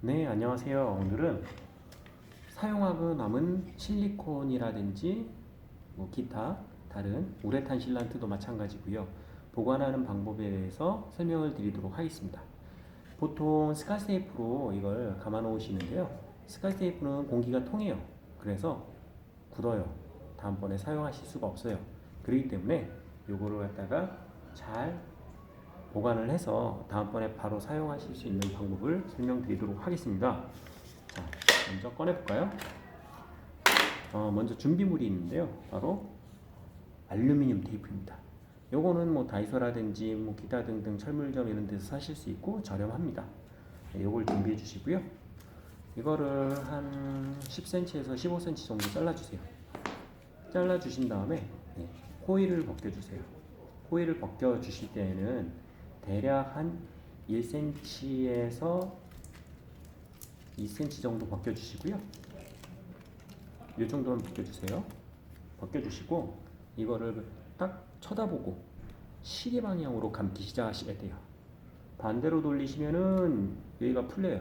네, 안녕하세요. 오늘은 사용하고 남은 실리콘이라든지 기타 다른 우레탄 실란트도 마찬가지고요. 보관하는 방법에 대해서 설명을 드리도록 하겠습니다. 보통 스카스테이프로 이걸 감아 놓으시는데요. 스카스테이프는 공기가 통해요. 그래서 굳어요. 다음번에 사용하실 수가 없어요. 그렇기 때문에 이거를 갖다가 잘 보관을 해서 다음번에 바로 사용하실 수 있는 방법을 설명드리도록 하겠습니다. 자, 먼저 꺼내볼까요? 먼저 준비물이 있는데요. 바로 알루미늄 테이프입니다. 요거는 뭐 다이소라든지 뭐 기타 등등 철물점 이런 데서 사실 수 있고 저렴합니다. 네, 요걸 준비해 주시고요. 이거를 한 10cm에서 15cm 정도 잘라주세요. 잘라주신 다음에 호일을 벗겨주세요. 호일을 벗겨주실 때에는 대략 한 1cm에서 2cm 정도 벗겨주시고요. 이 정도는 벗겨주세요. 벗겨주시고 이거를 딱 쳐다보고 시계 방향으로 감기 시작하셔야 돼요. 반대로 돌리시면은 여기가 풀려요.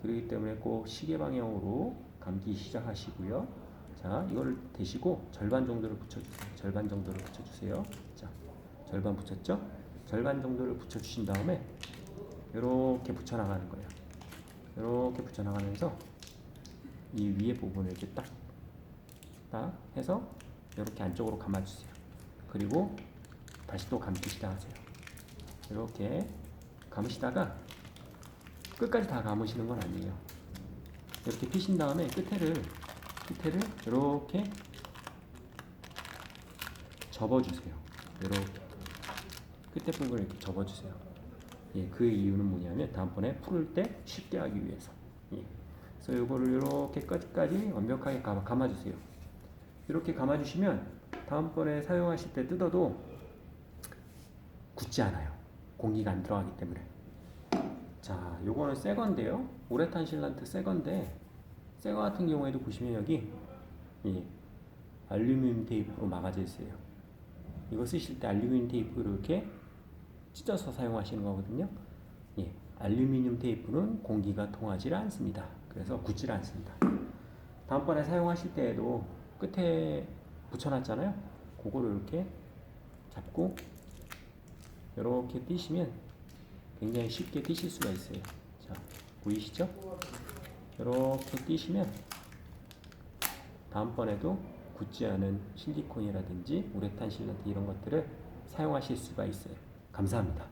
그렇기 때문에 꼭 시계 방향으로 감기 시작하시고요. 자, 이거를 대시고 절반 정도를 붙여주세요. 절반 정도를 붙여주세요. 자, 절반 붙였죠? 절반 정도를 붙여주신 다음에 이렇게 붙여나가는 거예요. 이렇게 붙여나가면서 이 위에 부분을 이렇게 딱 해서 이렇게 안쪽으로 감아주세요. 그리고 다시 또 감기 시작하세요. 이렇게 감으시다가 끝까지 다 감으시는 건 아니에요. 이렇게 피신 다음에 끝에를 이렇게 접어주세요. 이렇게 끝에 부분을 이렇게 접어주세요. 예, 그 이유는 뭐냐면 다음번에 풀을 때 쉽게 하기 위해서. 예. 그래서 이거를 이렇게 끝까지 완벽하게 감아주세요. 이렇게 감아주시면 다음번에 사용하실 때 뜯어도 굳지 않아요. 공기가 안 들어가기 때문에. 자, 요거는 새 건데요. 우레탄 실란트 새 건데 새 거 같은 경우에도 보시면 여기 알루미늄 테이프로 막아져 있어요. 이거 쓰실 때 알루미늄 테이프를 이렇게 찢어서 사용하시는 거거든요. 예, 알루미늄 테이프는 공기가 통하지 않습니다. 그래서 굳지 않습니다. 다음번에 사용하실 때에도 끝에 붙여놨잖아요. 그거를 이렇게 잡고 이렇게 띄시면 굉장히 쉽게 띄실 수가 있어요. 자, 보이시죠? 이렇게 띄시면 다음번에도 굳지 않은 실리콘이라든지 우레탄 실란트 이런 것들을 사용하실 수가 있어요. 감사합니다.